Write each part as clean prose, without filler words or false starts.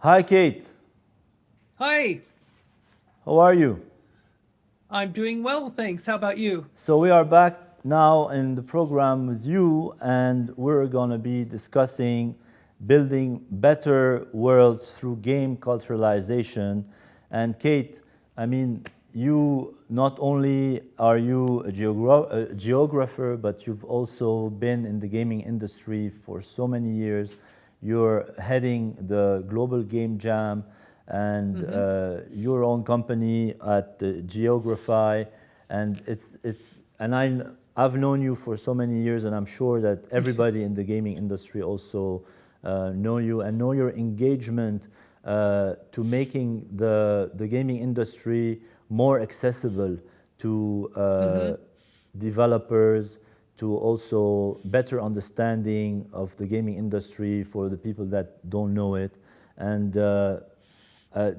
Hi, Kate. Hi, How are you? I'm doing well, thanks. How about you? So, we are back now in the program with you, and we're going to be discussing building better worlds through game culturalization. And, Kate, I mean, you not only are you a geographer, but you've also been in the gaming industry for so many years. You're heading the Global Game Jam and hmm your own company at Geogrify, and I've known you for so many years, and I'm sure that everybody in the gaming industry also know you and know your engagement to making the gaming industry more accessible to hmm developers, to also better understanding of the gaming industry for the people that don't know it. And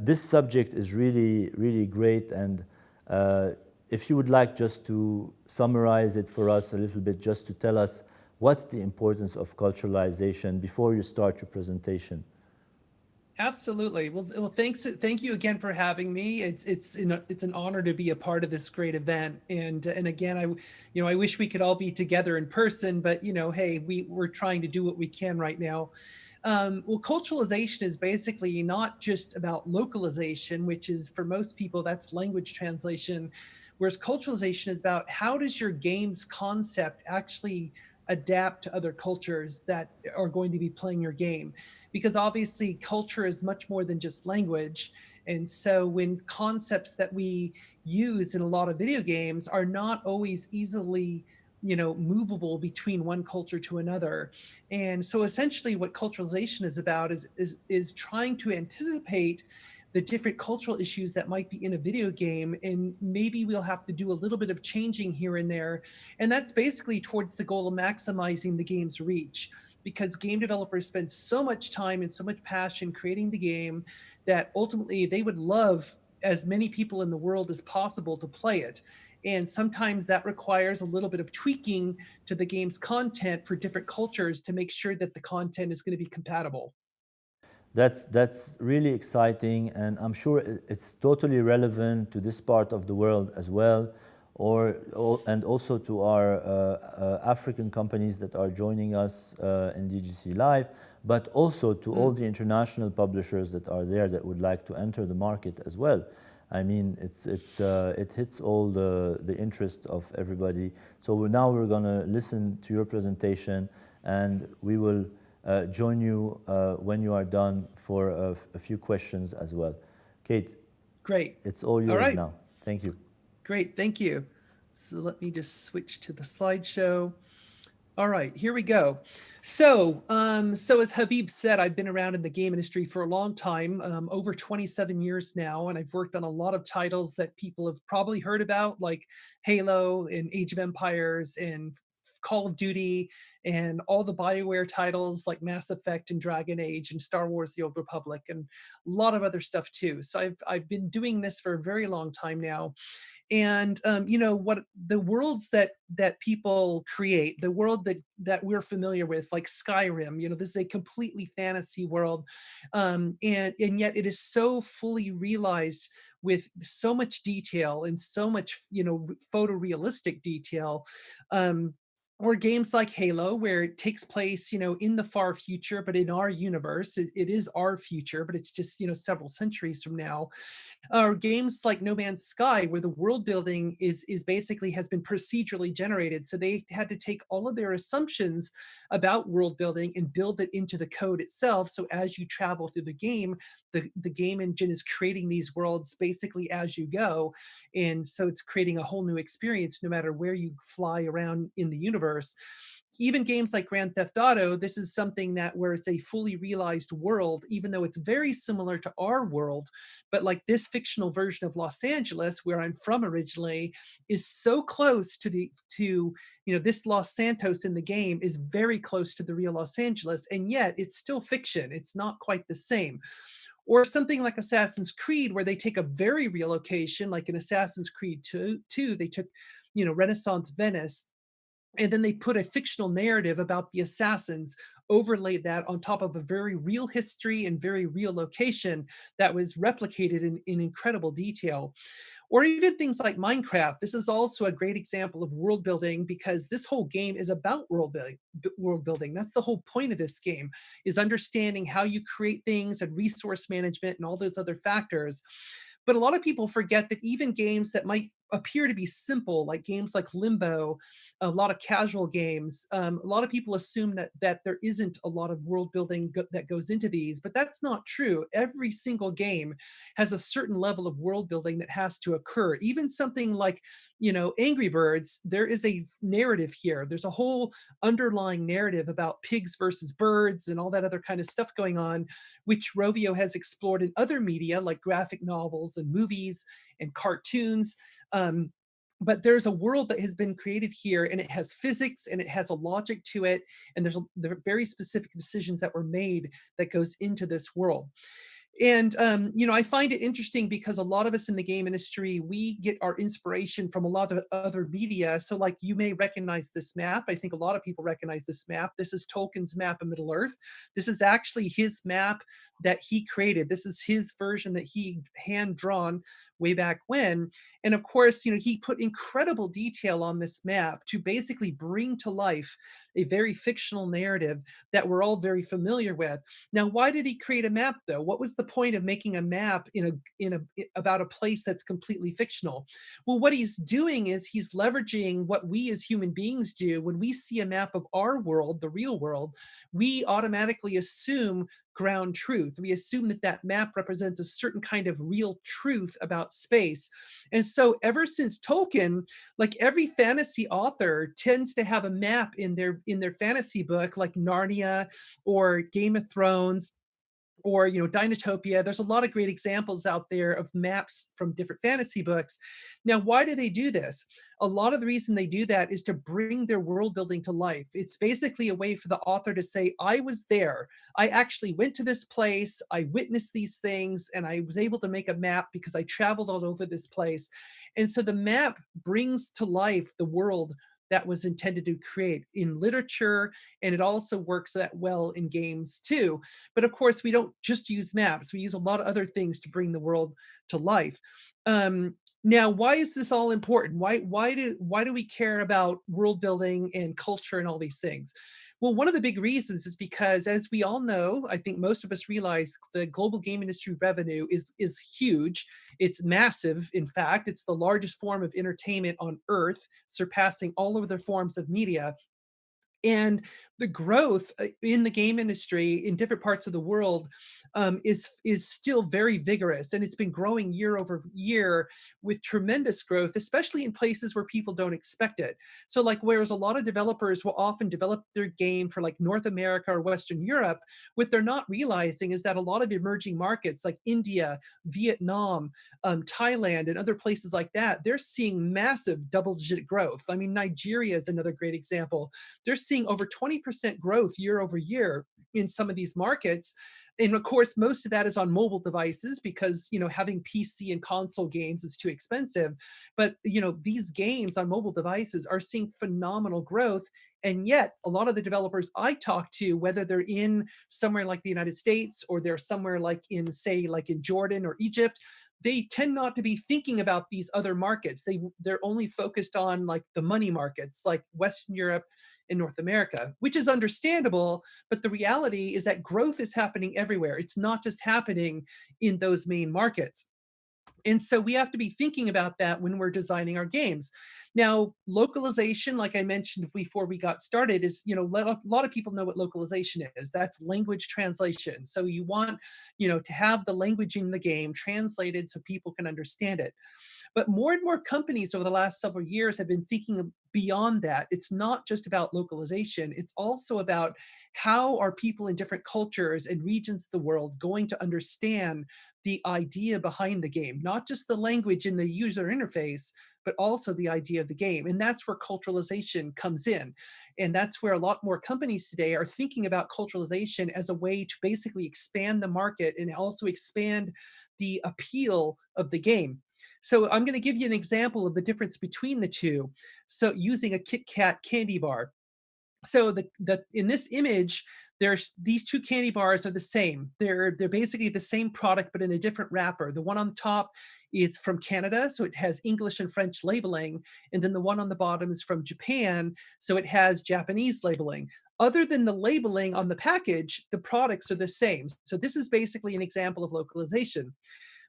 this subject is really, really great. And if you would like just to summarize it for us a little bit, just to tell us what's the importance of culturalization before you start your presentation. Absolutely. Well, thank you again for having me. It's an honor to be a part of this great event. And again, I wish we could all be together in person, but hey, we're trying to do what we can right now. Well, culturalization is basically not just about localization, which is for most people that's language translation, whereas culturalization is about how does your game's concept actually adapt to other cultures that are going to be playing your game, because obviously culture is much more than just language. And so when concepts that we use in a lot of video games are not always easily movable between one culture to another. And so essentially what culturalization is about is trying to anticipate the different cultural issues that might be in a video game, and maybe we'll have to do a little bit of changing here and there. And that's basically towards the goal of maximizing the game's reach, because game developers spend so much time and so much passion creating the game that ultimately they would love as many people in the world as possible to play it. And sometimes that requires a little bit of tweaking to the game's content for different cultures to make sure that the content is going to be compatible. That's really exciting, and I'm sure it's totally relevant to this part of the world as well, and also to our African companies that are joining us in DGC Live, but also to all Mm. the international publishers that are there that would like to enter the market as well. I mean, it hits all the interest of everybody. So now we're gonna listen to your presentation, and we will join you when you are done for a few questions as well. Kate, Great. it's all All yours right. now. Thank you. Great. Thank you. So let me just switch to the slideshow. All right, here we go. So as Habib said, I've been around in the game industry for a long time, over 27 years now, and I've worked on a lot of titles that people have probably heard about, like Halo and Age of Empires and Call of Duty, and all the BioWare titles like Mass Effect and Dragon Age and Star Wars: The Old Republic, and a lot of other stuff too. So I've been doing this for a very long time now. And what the worlds that people create, the world that we're familiar with, like Skyrim, this is a completely fantasy world, and yet it is so fully realized with so much detail and so much photorealistic detail. Or games like Halo, where it takes place, in the far future, but in our universe, it is our future, but it's just, several centuries from now. Or games like No Man's Sky, where the world building is basically has been procedurally generated. So they had to take all of their assumptions about world building and build it into the code itself. So as you travel through the game, the game engine is creating these worlds basically as you go. And so it's creating a whole new experience no matter where you fly around in the universe. Even games like Grand Theft Auto, this is something that where it's a fully realized world, even though it's very similar to our world. But like this fictional version of Los Angeles, where I'm from originally, is so close to this Los Santos in the game is very close to the real Los Angeles, and yet it's still fiction. It's not quite the same. Or something like Assassin's Creed, where they take a very real location, like in Assassin's Creed 2, they took Renaissance Venice, and then they put a fictional narrative about the assassins, overlaid that on top of a very real history and very real location that was replicated in incredible detail. Or even things like Minecraft. This is also a great example of world building because this whole game is about world building. That's the whole point of this game, is understanding how you create things and resource management and all those other factors. But a lot of people forget that even games that might appear to be simple, like games like Limbo, a lot of casual games, a lot of people assume that there isn't a lot of world building that goes into these, but that's not true. Every single game has a certain level of world building that has to occur. Even something like, Angry Birds, there is a narrative here. There's a whole underlying narrative about pigs versus birds and all that other kind of stuff going on, which Rovio has explored in other media like graphic novels and movies and cartoons. But there's a world that has been created here, and it has physics and it has a logic to it, and there are very specific decisions that were made that goes into this world. And I find it interesting because a lot of us in the game industry, we get our inspiration from a lot of other media. So, like, you may recognize this map. I think a lot of people recognize this map. This is Tolkien's map of Middle Earth. This is actually his map that he created. This is his version that he hand drawn way back when. And of course, he put incredible detail on this map to basically bring to life a very fictional narrative that we're all very familiar with. Now, why did he create a map though? What was the point of making a map about a place that's completely fictional? Well, what he's doing is he's leveraging what we as human beings do. When we see a map of our world, the real world, we automatically assume ground truth. We assume that that map represents a certain kind of real truth about space. And so ever since Tolkien, like every fantasy author tends to have a map in their fantasy book, like Narnia or Game of Thrones or Dinotopia. There's a lot of great examples out there of maps from different fantasy books. Now, why do they do this? A lot of the reason they do that is to bring their world building to life. It's basically a way for the author to say, I was there, I actually went to this place, I witnessed these things, and I was able to make a map because I traveled all over this place. And so the map brings to life the world that was intended to create in literature, and it also works that well in games too. But of course, we don't just use maps. We use a lot of other things to bring the world to life. Now, why is this all important? Why do we care about world building and culture and all these things? Well, one of the big reasons is because, as we all know, I think most of us realize the global game industry revenue is huge. It's massive. In fact, it's the largest form of entertainment on earth, surpassing all other forms of media. And the growth in the game industry in different parts of the world is still very vigorous, and it's been growing year over year with tremendous growth, especially in places where people don't expect it. So, like, whereas a lot of developers will often develop their game for like North America or Western Europe, what they're not realizing is that a lot of emerging markets like India, Vietnam, Thailand, and other places like that, they're seeing massive double-digit growth. I mean, Nigeria is another great example. They're seeing over 20% growth year over year in some of these markets. And of course, most of that is on mobile devices because, having PC and console games is too expensive. But, these games on mobile devices are seeing phenomenal growth. And yet, a lot of the developers I talk to, whether they're in somewhere like the United States or they're somewhere like in, say, like in Jordan or Egypt, they tend not to be thinking about these other markets. They're only focused on like the money markets, like Western Europe and North America, which is understandable. But the reality is that growth is happening everywhere. It's not just happening in those main markets. And so we have to be thinking about that when we're designing our games. Now, localization, like I mentioned before we got started, is, a lot of people know what localization is. That's language translation. So you want, to have the language in the game translated so people can understand it. But more and more companies over the last several years have been thinking beyond that. It's not just about localization, it's also about how are people in different cultures and regions of the world going to understand the idea behind the game, not just the language in the user interface, but also the idea of the game. And that's where culturalization comes in. And that's where a lot more companies today are thinking about culturalization as a way to basically expand the market and also expand the appeal of the game. So I'm going to give you an example of the difference between the two. So using a Kit Kat candy bar. So the in this image, there's these two candy bars are the same. They're basically the same product, but in a different wrapper. The one on top is from Canada, so it has English and French labeling, and then the one on the bottom is from Japan, so it has Japanese labeling. Other than the labeling on the package, the products are the same. So this is basically an example of localization.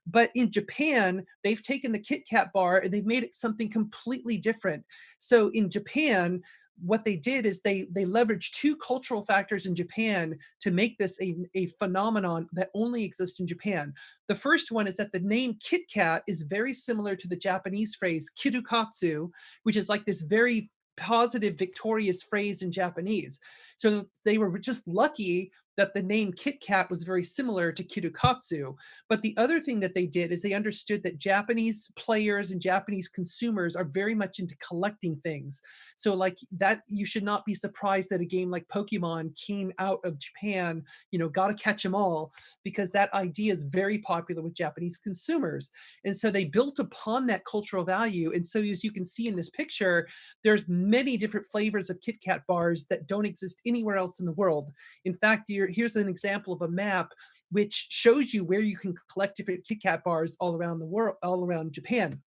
But in Japan, they've taken the Kit Kat bar and they've made it something completely different. So in Japan, what they did is they leveraged two cultural factors in Japan to make this a phenomenon that only exists in Japan. The first one is that the name Kit Kat is very similar to the Japanese phrase kirukatsu, which is like this very positive, victorious phrase in Japanese. So they were just lucky that the name Kit Kat was very similar to kirukatsu. But the other thing that they did is they understood that Japanese players and Japanese consumers are very much into collecting things. So like that, you should not be surprised that a game like Pokemon came out of Japan, gotta catch them all, because that idea is very popular with Japanese consumers. And so they built upon that cultural value. And so as you can see in this picture, there's many different flavors of Kit Kat bars that don't exist anywhere else in the world. In fact, here's an example of a map which shows you where you can collect different Kit Kat bars all around the world, all around Japan.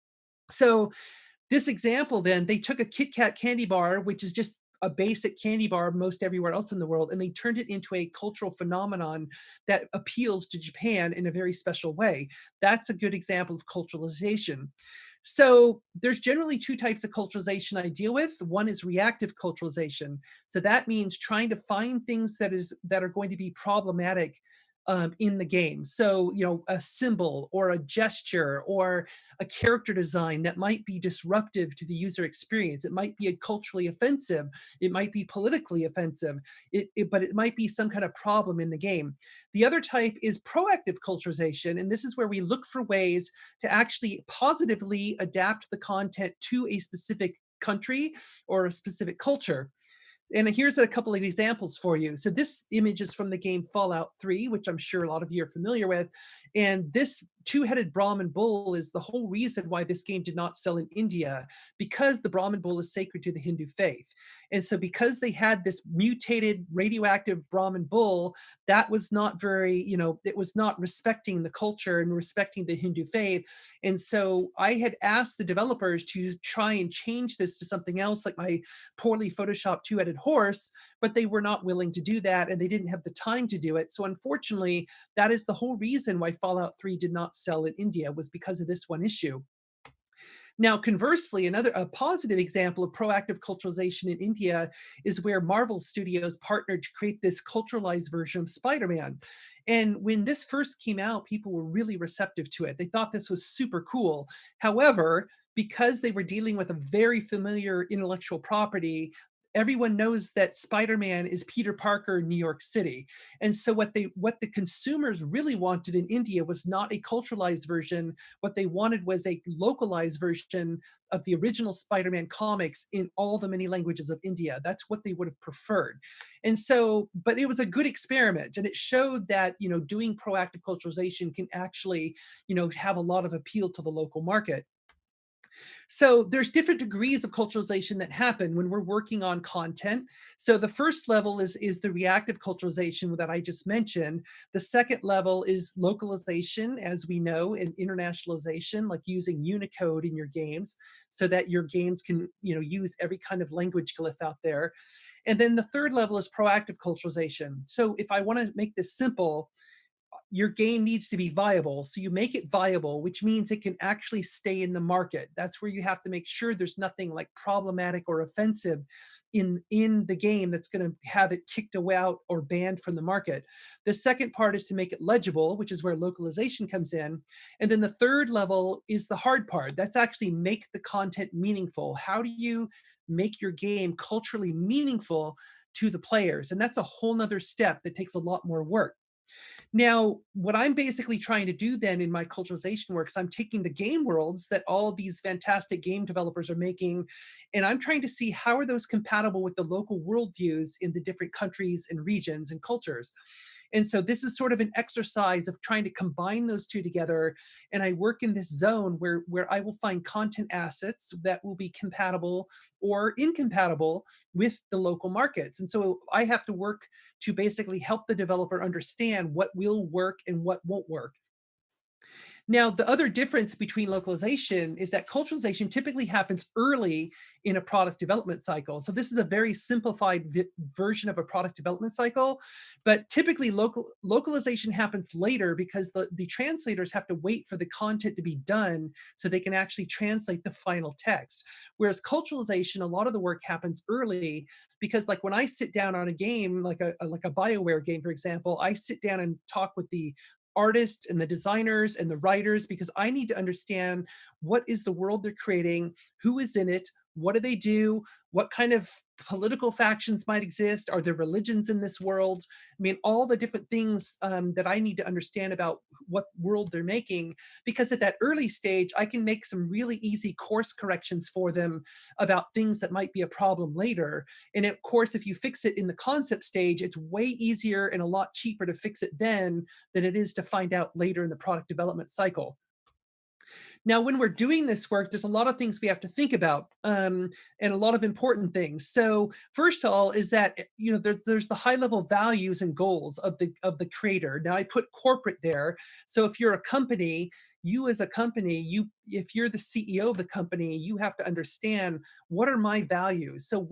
So this example, then they took a Kit Kat candy bar, which is just a basic candy bar most everywhere else in the world, and they turned it into a cultural phenomenon that appeals to Japan in a very special way. That's a good example of culturalization. So there's generally two types of culturalization I deal with. One is reactive culturalization. So that means trying to find things that are going to be problematic in the game. So, a symbol or a gesture or a character design that might be disruptive to the user experience. It might be culturally offensive. It might be politically offensive, but it might be some kind of problem in the game. The other type is proactive culturalization. And this is where we look for ways to actually positively adapt the content to a specific country or a specific culture. And here's a couple of examples for you. So this image is from the game Fallout 3, which I'm sure a lot of you are familiar with. And this two-headed Brahmin bull is the whole reason why this game did not sell in India, because the Brahmin bull is sacred to the Hindu faith. And so because they had this mutated radioactive Brahmin bull, that was not very, it was not respecting the culture and respecting the Hindu faith. And so I had asked the developers to try and change this to something else, like my poorly photoshopped two-headed horse, but they were not willing to do that and they didn't have the time to do it. So unfortunately, that is the whole reason why Fallout 3 did not sell in India, was because of this one issue. Now, conversely, a positive example of proactive culturalization in India is where Marvel Studios partnered to create this culturalized version of Spider-Man. And when this first came out, people were really receptive to it. They thought this was super cool. However, because they were dealing with a very familiar intellectual property, everyone knows that Spider-Man is Peter Parker in New York City. And so what the consumers really wanted in India was not a culturalized version. What they wanted was a localized version of the original Spider-Man comics in all the many languages of India. That's what they would have preferred. And so, but it was a good experiment, and it showed that, doing proactive culturalization can actually, have a lot of appeal to the local market. So there's different degrees of culturalization that happen when we're working on content. So the first level is the reactive culturalization that I just mentioned. The second level is localization, as we know, and internationalization, like using Unicode in your games so that your games can, use every kind of language glyph out there. And then the third level is proactive culturalization. So if I want to make this simple, your game needs to be viable. So you make it viable, which means it can actually stay in the market. That's where you have to make sure there's nothing like problematic or offensive in the game that's going to have it kicked out or banned from the market. The second part is to make it legible, which is where localization comes in. And then the third level is the hard part. That's actually make the content meaningful. How do you make your game culturally meaningful to the players? And that's a whole nother step that takes a lot more work. Now, what I'm basically trying to do then in my culturalization work is I'm taking the game worlds that all of these fantastic game developers are making, and I'm trying to see how are those compatible with the local worldviews in the different countries and regions and cultures. And so this is sort of an exercise of trying to combine those two together. And I work in this zone where I will find content assets that will be compatible or incompatible with the local markets. And so I have to work to basically help the developer understand what will work and what won't work. Now, the other difference between localization is that culturalization typically happens early in a product development cycle. So this is a very simplified version of a product development cycle, but typically localization happens later because the translators have to wait for the content to be done so they can actually translate the final text. Whereas culturalization, a lot of the work happens early because like when I sit down on a game, like a BioWare game, for example, I sit down and talk with the artists and the designers and the writers because I need to understand what is the world they're creating, who is in it, what do they do, what kind of political factions might exist, are there religions in this world? I mean, all the different things that I need to understand about what world they're making, because at that early stage, I can make some really easy course corrections for them about things that might be a problem later. And of course, if you fix it in the concept stage, it's way easier and a lot cheaper to fix it then than it is to find out later in the product development cycle. Now, when we're doing this work, there's a lot of things we have to think about, and a lot of important things. So, first of all, is that there's the high-level values and goals of the creator. Now, I put corporate there. So, if you're a company, you as a company, if you're the CEO of the company, you have to understand what are my values. So,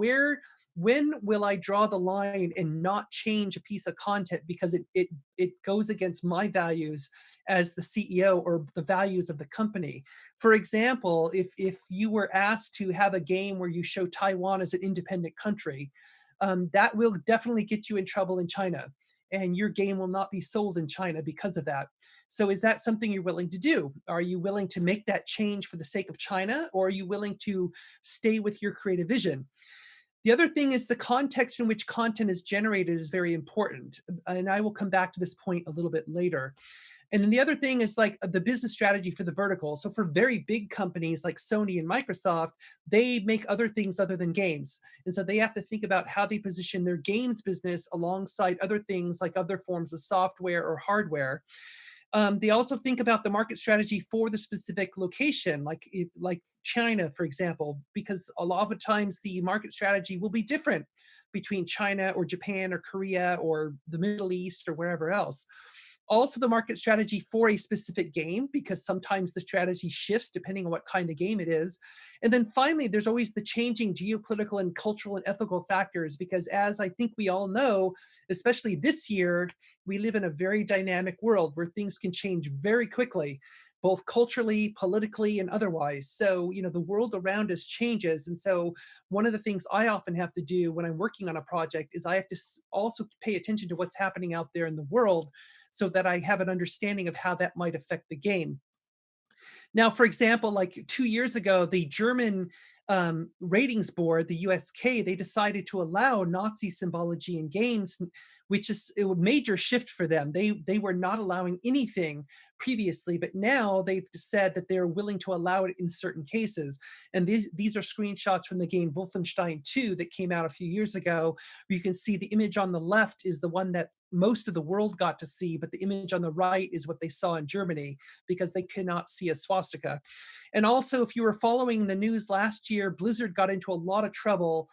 when will I draw the line and not change a piece of content because it goes against my values as the CEO or the values of the company? For example, if you were asked to have a game where you show Taiwan as an independent country, that will definitely get you in trouble in China. And your game will not be sold in China because of that. So is that something you're willing to do? Are you willing to make that change for the sake of China, or are you willing to stay with your creative vision? The other thing is the context in which content is generated is very important. And I will come back to this point a little bit later. And then the other thing is like the business strategy for the vertical. So for very big companies like Sony and Microsoft, they make other things other than games. And so they have to think about how they position their games business alongside other things like other forms of software or hardware. They also think about the market strategy for the specific location, like China, for example, because a lot of times the market strategy will be different between China or Japan or Korea or the Middle East or wherever else. Also, the market strategy for a specific game, because sometimes the strategy shifts depending on what kind of game it is. And then finally, there's always the changing geopolitical and cultural and ethical factors, because as I think we all know, especially this year, we live in a very dynamic world where things can change very quickly, both culturally, politically, and otherwise. So, the world around us changes. And so one of the things I often have to do when I'm working on a project is I have to also pay attention to what's happening out there in the world so that I have an understanding of how that might affect the game. Now, for example, like 2 years ago, the German ratings board, the USK, they decided to allow Nazi symbology in games, which is a major shift for them. They were not allowing anything previously, but now they've said that they're willing to allow it in certain cases. And these are screenshots from the game Wolfenstein 2 that came out a few years ago. You can see the image on the left is the one that most of the world got to see, but the image on the right is what they saw in Germany because they could not see a swastika. And also, if you were following the news last year, Blizzard got into a lot of trouble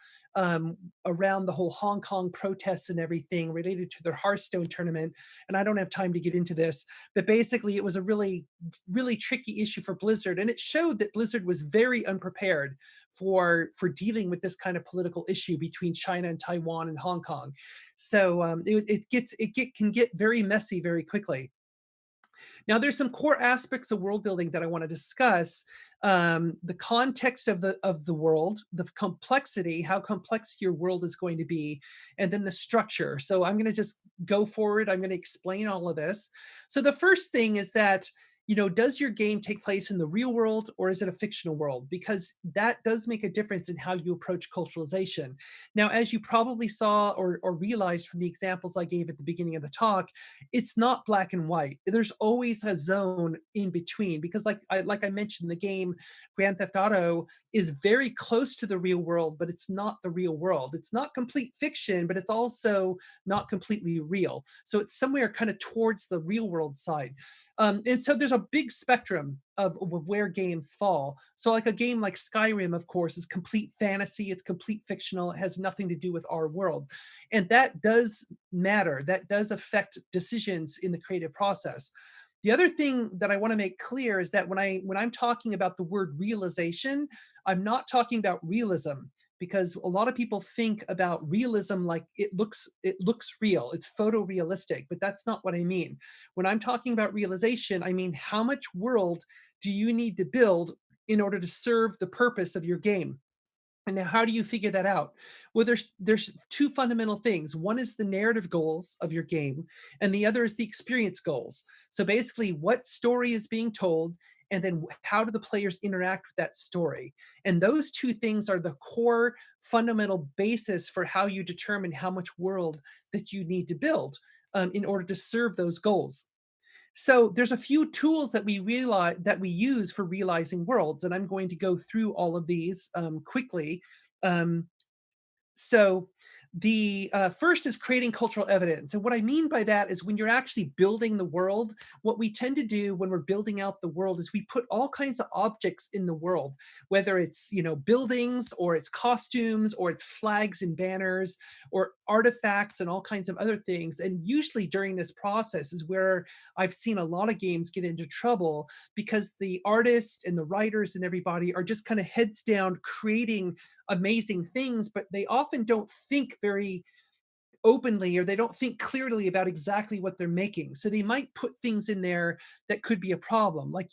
around the whole Hong Kong protests and everything related to their Hearthstone tournament. And I don't have time to get into this, but basically it was a really, really tricky issue for Blizzard. And it showed that Blizzard was very unprepared for dealing with this kind of political issue between China and Taiwan and Hong Kong. So it can get very messy very quickly. Now, there's some core aspects of world building that I want to discuss. The context of the world, the complexity, how complex your world is going to be, and then the structure. So I'm going to just go forward. I'm going to explain all of this. So the first thing is that does your game take place in the real world or is it a fictional world? Because that does make a difference in how you approach culturalization. Now, as you probably saw or realized from the examples I gave at the beginning of the talk, it's not black and white. There's always a zone in between because, like I mentioned, the game Grand Theft Auto is very close to the real world, but it's not the real world. It's not complete fiction, but it's also not completely real. So it's somewhere kind of towards the real world side. And so there's a big spectrum of where games fall. So like a game like Skyrim, of course, is complete fantasy, it's complete fictional, it has nothing to do with our world. And that does matter. That does affect decisions in the creative process. The other thing that I want to make clear is that when I'm talking about the word realization, I'm not talking about realism because a lot of people think about realism like it looks real, it's photorealistic, but that's not what I mean. When I'm talking about realization, I mean how much world do you need to build in order to serve the purpose of your game? And now, how do you figure that out? Well, there's two fundamental things. One is the narrative goals of your game, and the other is the experience goals. So basically, what story is being told, and then how do the players interact with that story? And those two things are the core fundamental basis for how you determine how much world that you need to build in order to serve those goals. So there's a few tools that we use for realizing worlds, and I'm going to go through all of these quickly. Um, so the first is creating cultural evidence. And what I mean by that is when you're actually building the world, what we tend to do when we're building out the world is we put all kinds of objects in the world, whether it's, buildings or it's costumes or it's flags and banners or artifacts and all kinds of other things. And usually during this process is where I've seen a lot of games get into trouble because the artists and the writers and everybody are just kind of heads down creating amazing things, but they often don't think very openly or they don't think clearly about exactly what they're making. So they might put things in there that could be a problem, like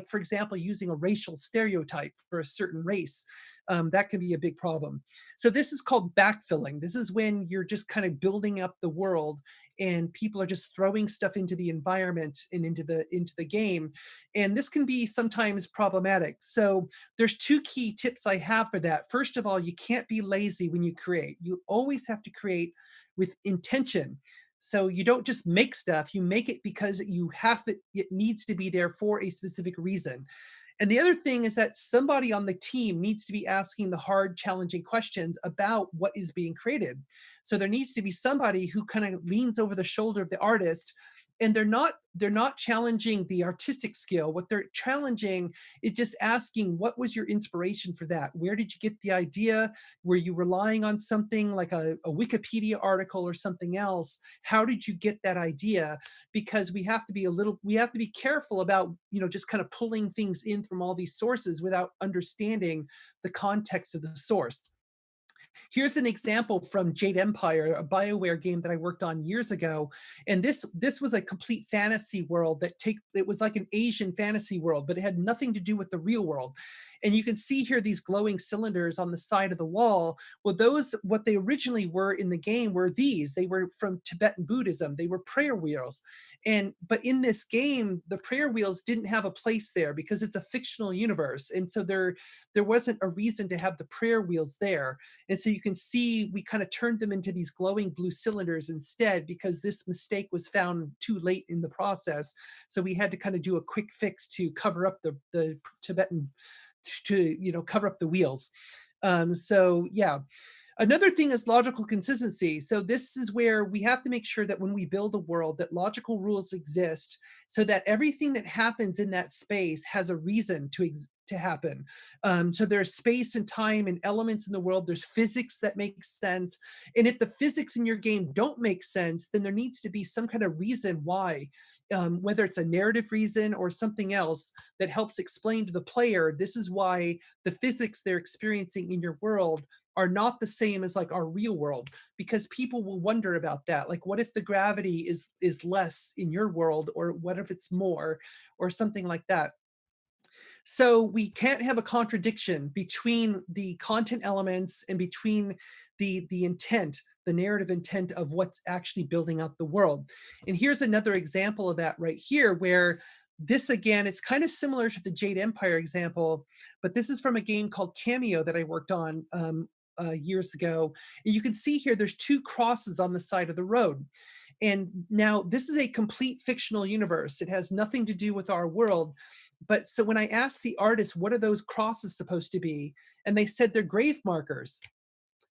for example, using a racial stereotype for a certain race. That can be a big problem. So this is called backfilling. This is when you're just kind of building up the world and people are just throwing stuff into the environment and into the game. And this can be sometimes problematic. So there's two key tips I have for that. First of all, you can't be lazy when you create. You always have to create with intention. So you don't just make stuff, you make it because it needs to be there for a specific reason. And the other thing is that somebody on the team needs to be asking the hard, challenging questions about what is being created. So there needs to be somebody who kind of leans over the shoulder of the artist, and they're not challenging the artistic skill. What they're challenging is just asking, what was your inspiration for that? Where did you get the idea? Were you relying on something like a Wikipedia article or something else? How did you get that idea? Because we have to be careful about, just kind of pulling things in from all these sources without understanding the context of the source. Here's an example from Jade Empire, a BioWare game that I worked on years ago. And this was a complete fantasy world it was like an Asian fantasy world, but it had nothing to do with the real world. And you can see here these glowing cylinders on the side of the wall. Well, what they originally were in the game were these. They were from Tibetan Buddhism. They were prayer wheels. But in this game, the prayer wheels didn't have a place there because it's a fictional universe. And so there wasn't a reason to have the prayer wheels there. And so you can see we kind of turned them into these glowing blue cylinders instead because this mistake was found too late in the process. So we had to kind of do a quick fix to cover up the Tibetan, to cover up the wheels. So yeah. Another thing is logical consistency. So this is where we have to make sure that when we build a world that logical rules exist so that everything that happens in that space has a reason to happen. So there's space and time and elements in the world. There's physics that makes sense. And if the physics in your game don't make sense, then there needs to be some kind of reason why, whether it's a narrative reason or something else that helps explain to the player, this is why the physics they're experiencing in your world are not the same as like our real world, because people will wonder about that. Like, what if the gravity is less in your world, or what if it's more, or something like that. So we can't have a contradiction between the content elements and between the intent, the narrative intent of what's actually building out the world. And here's another example of that right here, where This again, it's kind of similar to the Jade Empire example, but this is from a game called Cameo that I worked on years ago. And you can see here, there's two crosses on the side of the road. And now this is a complete fictional universe. It has nothing to do with our world. But so when I asked the artist, what are those crosses supposed to be? And they said they're grave markers.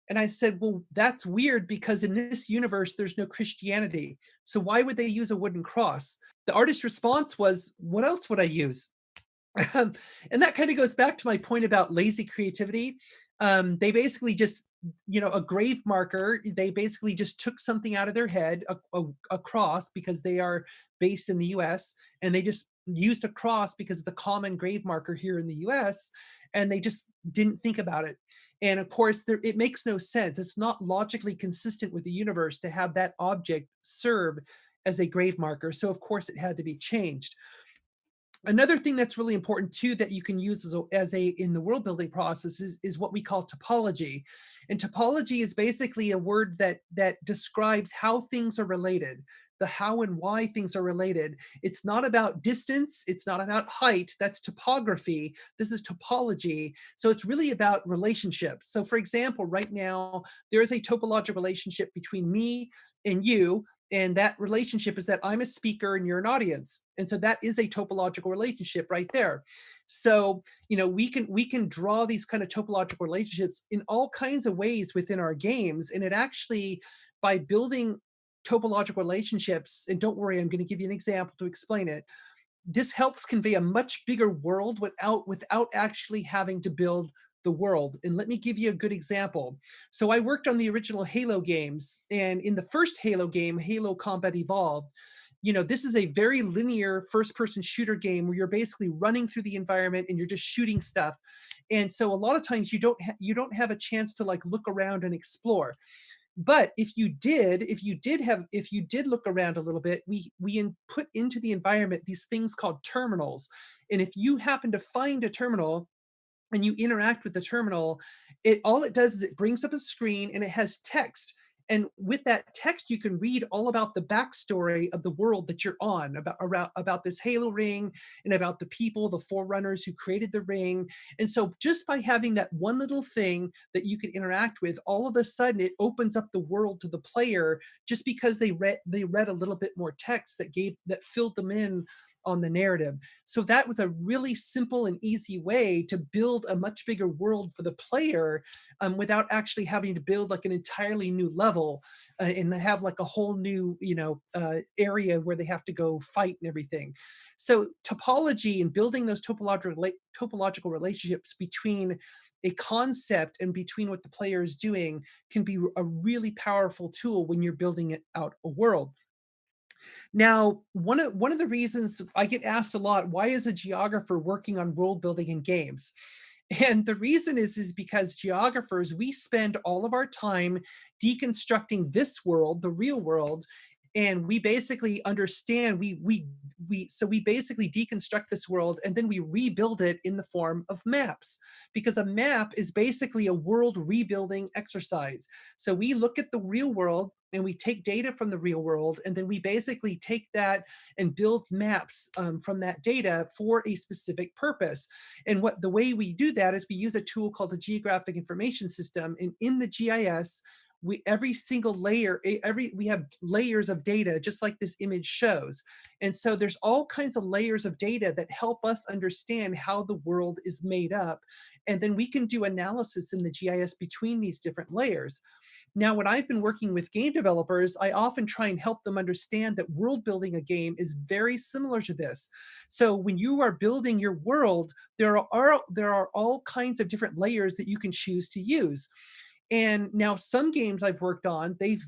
And I said, well, that's weird because in this universe, there's no Christianity. So why would they use a wooden cross? The artist's response was, what else would I use? And that kind of goes back to my point about lazy creativity. They basically just, a grave marker, they basically just took something out of their head, a cross, because they are based in the US, and they just used a cross because of the common grave marker here in the US, and they just didn't think about it. And of course, it makes no sense. It's not logically consistent with the universe to have that object serve as a grave marker. So of course, it had to be changed. Another thing that's really important too that you can use as a in the world building process is what we call topology. And topology is basically a word that describes how things are related, the how and why things are related. It's not about distance, it's not about height, that's topography. This is topology. So it's really about relationships. So for example, right now there is a topological relationship between me and you, and that relationship is that I'm a speaker and you're an audience. And so that is a topological relationship right there. So, we can draw these kind of topological relationships in all kinds of ways within our games. And it actually, by building topological relationships, and don't worry, I'm going to give you an example to explain it. This helps convey a much bigger world without actually having to build the world. And let me give you a good example. So I worked on the original Halo games, and in the first Halo game, Halo Combat Evolved, this is a very linear first person shooter game where you're basically running through the environment and you're just shooting stuff. And so a lot of times you don't have a chance to like look around and explore. But if you did look around a little bit, we put into the environment these things called terminals. And if you happen to find a terminal and you interact with the terminal, all it does is it brings up a screen and it has text. And with that text, you can read all about the backstory of the world that you're on, about this Halo ring and about the people, the forerunners who created the ring. And so just by having that one little thing that you can interact with, all of a sudden it opens up the world to the player just because they read a little bit more text that filled them in on the narrative. So that was a really simple and easy way to build a much bigger world for the player, without actually having to build like an entirely new level, and have like a whole new area where they have to go fight and everything. So topology and building those topological relationships between a concept and between what the player is doing can be a really powerful tool when you're building it out a world. Now, one of the reasons I get asked a lot, why is a geographer working on world building in games? And the reason is because geographers, we spend all of our time deconstructing this world, the real world, and we basically understand we basically deconstruct this world and then we rebuild it in the form of maps, because a map is basically a world rebuilding exercise. So we look at the real world and we take data from the real world, and then we basically take that and build maps, from that data for a specific purpose. And the way we do that is we use a tool called the Geographic Information System. And in the GIS, every single layer, we have layers of data just like this image shows. And so there's all kinds of layers of data that help us understand how the world is made up, and then we can do analysis in the GIS between these different layers. Now, when I've been working with game developers, I often try and help them understand that world building a game is very similar to this. So when you are building your world, there are all kinds of different layers that you can choose to use. And now some games I've worked on, they've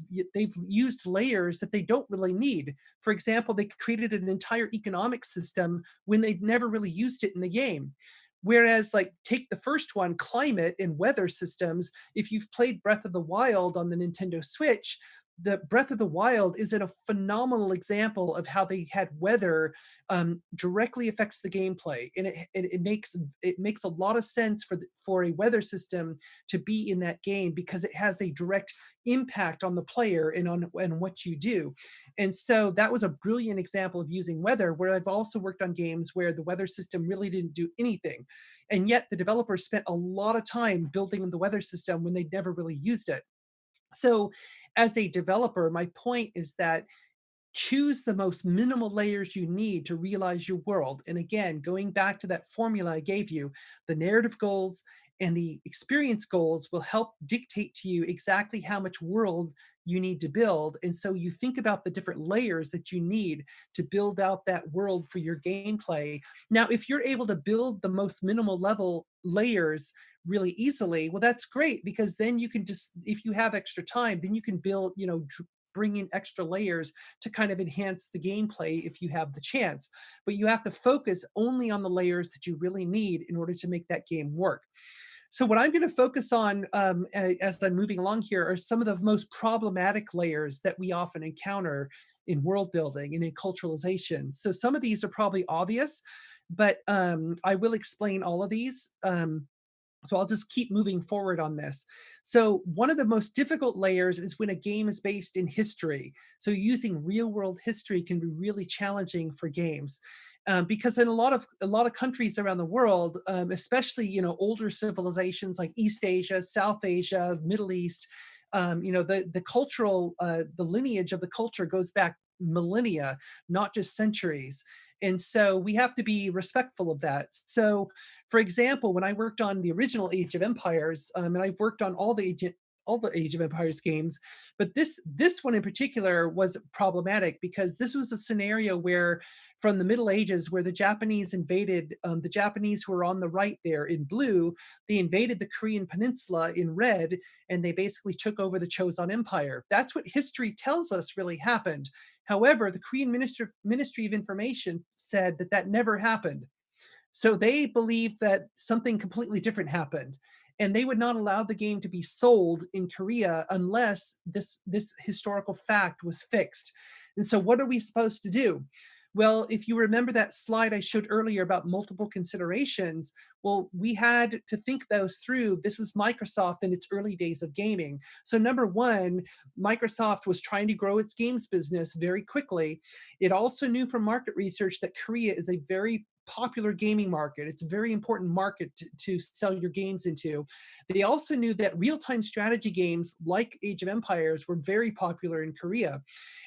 used layers that they don't really need. For example, they created an entire economic system when they'd never really used it in the game. Whereas, like, take the first one, climate and weather systems. If you've played Breath of the Wild on the Nintendo Switch, the Breath of the Wild is a phenomenal example of how they had weather directly affects the gameplay, and it makes a lot of sense for a weather system to be in that game because it has a direct impact on the player and on what you do. And so that was a brilliant example of using weather, where I've also worked on games where the weather system really didn't do anything. And yet the developers spent a lot of time building the weather system when they'd never really used it. So as a developer, my point is that choose the most minimal layers you need to realize your world. And again, going back to that formula I gave you, the narrative goals and the experience goals will help dictate to you exactly how much world you need to build. And so you think about the different layers that you need to build out that world for your gameplay. Now, if you're able to build the most minimal level layers really easily, well, that's great, because then you can just, if you have extra time, then you can build, bring in extra layers to kind of enhance the gameplay if you have the chance. But you have to focus only on the layers that you really need in order to make that game work. So what I'm going to focus on as I'm moving along here are some of the most problematic layers that we often encounter in world building and in culturalization. So some of these are probably obvious, but I will explain all of these. So I'll just keep moving forward on this. So one of the most difficult layers is when a game is based in history. So using real world history can be really challenging for games. Because in a lot of countries around the world, especially older civilizations like East Asia, South Asia, Middle East, the cultural the lineage of the culture goes back millennia, not just centuries. And so we have to be respectful of that. So, for example, when I worked on the original Age of Empires, and I've worked on all the Age of Empires games, but this one in particular was problematic because this was a scenario where, from the Middle Ages, where the Japanese invaded, the Japanese who were on the right there in blue, they invaded the Korean Peninsula in red, and they basically took over the Chosun Empire. That's what history tells us really happened. However, the Korean Ministry of Information said that that never happened. So they believe that something completely different happened. And they would not allow the game to be sold in Korea unless this historical fact was fixed. And so what are we supposed to do? Well, if you remember that slide I showed earlier about multiple considerations, well, we had to think those through. This was Microsoft in its early days of gaming. So number one, Microsoft was trying to grow its games business very quickly. It also knew from market research that Korea is a very popular gaming market. It's a very important market to sell your games into. They also knew that real-time strategy games like Age of Empires were very popular in Korea.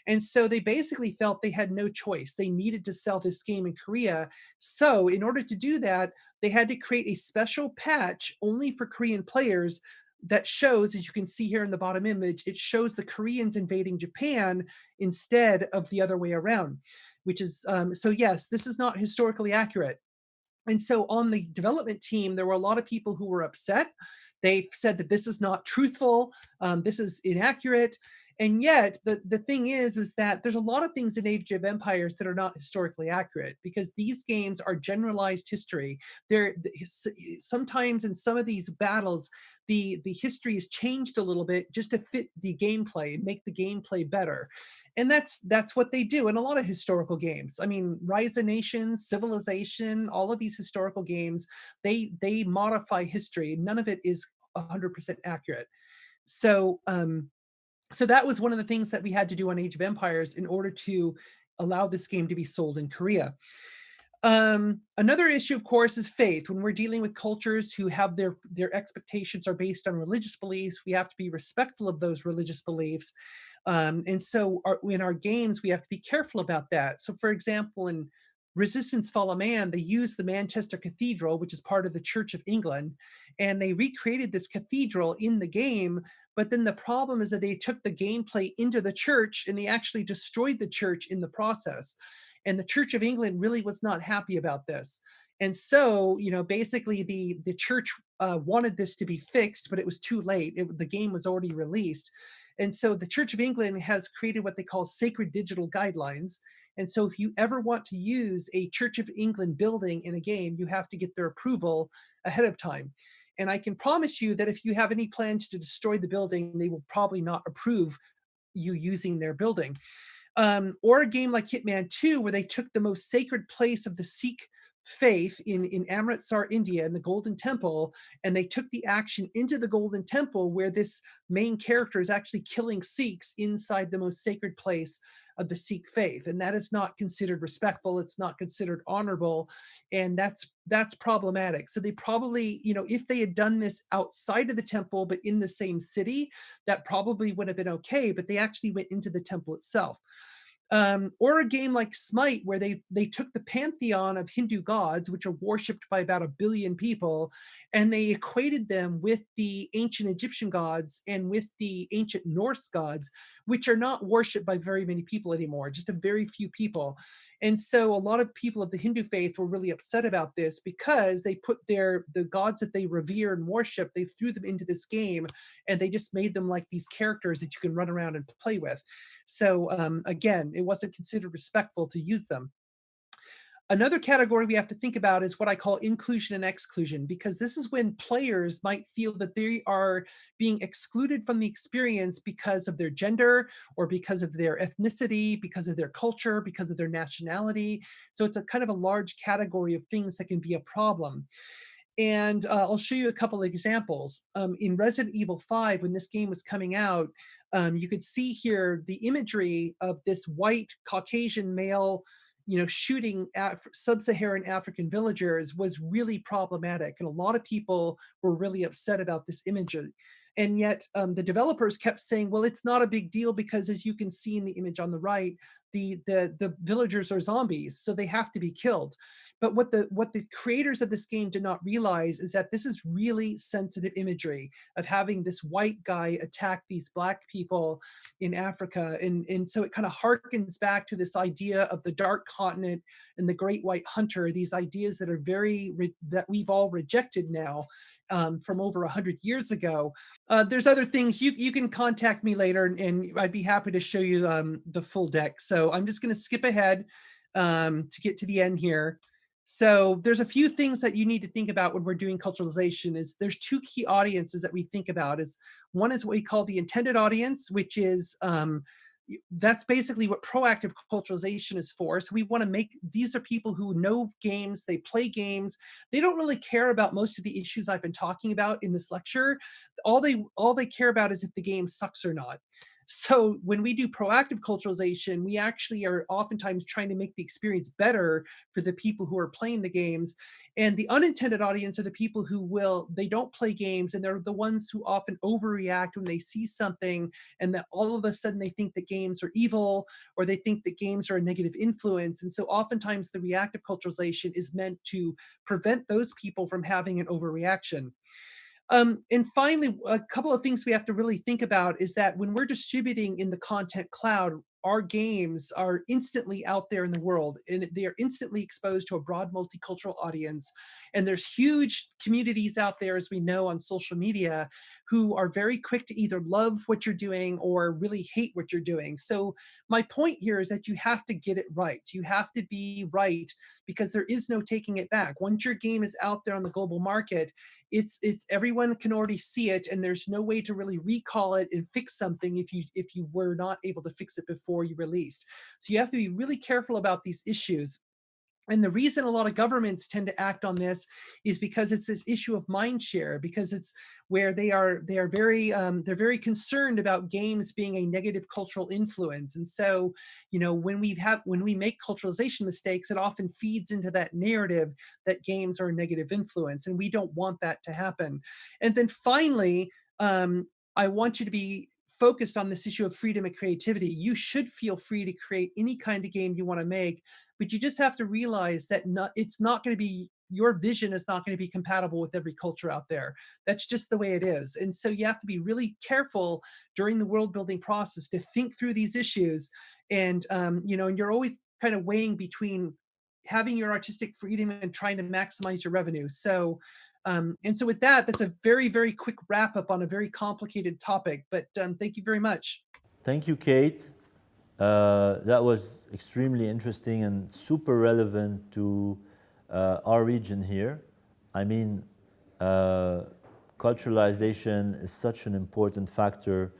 And so they basically felt they had no choice. They needed to sell this game in Korea. So in order to do that, they had to create a special patch only for Korean players that shows, as you can see here in the bottom image, it shows the Koreans invading Japan instead of the other way around, which is, so yes, this is not historically accurate. And so on the development team, there were a lot of people who were upset. They said that this is not truthful, this is inaccurate. And yet, the thing is that there's a lot of things in Age of Empires that are not historically accurate because these games are generalized history. They're sometimes in some of these battles, the history is changed a little bit just to fit the gameplay and make the gameplay better. And that's what they do in a lot of historical games. I mean, Rise of Nations, Civilization, all of these historical games, they modify history. None of it is 100% accurate. So so that was one of the things that we had to do on Age of Empires in order to allow this game to be sold in Korea. Another issue, of course, is faith. When we're dealing with cultures who have their expectations are based on religious beliefs, we have to be respectful of those religious beliefs. And so in our games, we have to be careful about that. So for example, in Resistance Fall of Man, they used the Manchester Cathedral, which is part of the Church of England, and they recreated this cathedral in the game. But then the problem is that they took the gameplay into the church and they actually destroyed the church in the process. And the Church of England really was not happy about this. And so, basically the church wanted this to be fixed, but it was too late. The game was already released. And so the Church of England has created what they call sacred digital guidelines. And so if you ever want to use a Church of England building in a game, you have to get their approval ahead of time. And I can promise you that if you have any plans to destroy the building, they will probably not approve you using their building. Or a game like Hitman 2, where they took the most sacred place of the Sikh faith in Amritsar, India, in the Golden Temple, and they took the action into the Golden Temple, where this main character is actually killing Sikhs inside the most sacred place of the Sikh faith, and that is not considered respectful. It's not considered honorable, and that's problematic. So they probably, if they had done this outside of the temple but in the same city, that probably would have been okay. But they actually went into the temple itself. Or a game like Smite, where they took the pantheon of Hindu gods, which are worshipped by about 1 billion people, and they equated them with the ancient Egyptian gods and with the ancient Norse gods, which are not worshipped by very many people anymore, just a very few people. And so a lot of people of the Hindu faith were really upset about this, because they put the gods that they revere and worship, they threw them into this game, and they just made them like these characters that you can run around and play with. So again, it wasn't considered respectful to use them. Another category we have to think about is what I call inclusion and exclusion, because this is when players might feel that they are being excluded from the experience because of their gender, or because of their ethnicity, because of their culture, because of their nationality. So it's a kind of a large category of things that can be a problem. And I'll show you a couple of examples. In Resident Evil 5, when this game was coming out, you could see here the imagery of this white Caucasian male, shooting at sub-Saharan African villagers was really problematic. And a lot of people were really upset about this imagery. And yet the developers kept saying, well, it's not a big deal, because as you can see in the image on the right, the villagers are zombies, so they have to be killed. But what the creators of this game did not realize is that this is really sensitive imagery of having this white guy attack these Black people in Africa. And so it kind of harkens back to this idea of the Dark Continent and the Great White Hunter, these ideas that are that we've all rejected now, from over 100 years ago. There's other things. You can contact me later, and I'd be happy to show you the full deck. So I'm just going to skip ahead to get to the end here. So there's a few things that you need to think about when we're doing culturalization. Is there's two key audiences that we think about. Is one is what we call the intended audience, which is that's basically what proactive culturalization is for. So we want to make, these are people who know games, they play games, they don't really care about most of the issues I've been talking about in this lecture. All they care about is if the game sucks or not. So when we do proactive culturalization, we actually are oftentimes trying to make the experience better for the people who are playing the games. And the unintended audience are the people who they don't play games, and they're the ones who often overreact when they see something, and that all of a sudden they think that games are evil, or they think that games are a negative influence. And so oftentimes the reactive culturalization is meant to prevent those people from having an overreaction. And finally, a couple of things we have to really think about is that when we're distributing in the content cloud, our games are instantly out there in the world, and they are instantly exposed to a broad multicultural audience. And there's huge communities out there, as we know, on social media, who are very quick to either love what you're doing or really hate what you're doing. So my point here is that you have to get it right. You have to be right, because there is no taking it back. Once your game is out there on the global market, it's everyone can already see it, and there's no way to really recall it and fix something if you were not able to fix it before you released. So you have to be really careful about these issues. And the reason a lot of governments tend to act on this is because it's this issue of mind share, because it's where they're very concerned about games being a negative cultural influence. And so, when we make culturalization mistakes, it often feeds into that narrative that games are a negative influence, and we don't want that to happen. And then finally, I want you to be focused on this issue of freedom and creativity. You should feel free to create any kind of game you want to make, but you just have to realize that it's not going to be, your vision is not going to be compatible with every culture out there. That's just the way it is. And so you have to be really careful during the world building process to think through these issues. And, and you're always kind of weighing between having your artistic freedom and trying to maximize your revenue. So, and so with that, that's a very, very quick wrap up on a very complicated topic, but thank you very much. Thank you, Kate. That was extremely interesting and super relevant to our region here. I mean, culturalization is such an important factor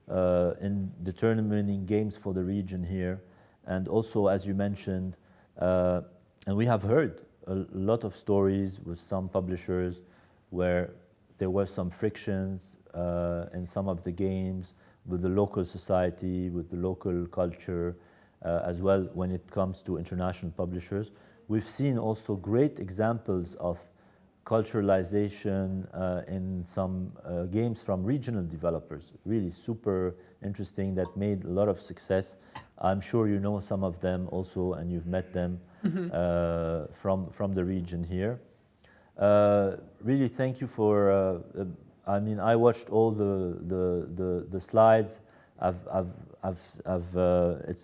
in determining games for the region here. And also, as you mentioned, and we have heard a lot of stories with some publishers where there were some frictions in some of the games with the local society, with the local culture, as well when it comes to international publishers. We've seen also great examples of culturalization in some games from regional developers, really super interesting, that made a lot of success. I'm sure you know some of them also, and you've met them from the region here. Really, thank you for. I mean, I watched all the slides.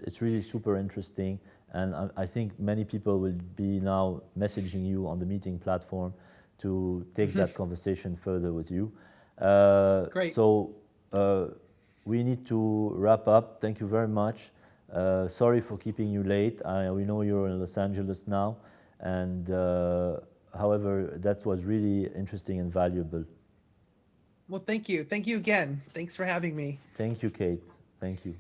It's really super interesting, and I think many people will be now messaging you on the meeting platform to take that conversation further with you. Great. So we need to wrap up. Thank you very much. Sorry for keeping you late. We know you're in Los Angeles now, and however, that was really interesting and valuable. Well, thank you. Thank you again. Thanks for having me. Thank you, Kate. Thank you.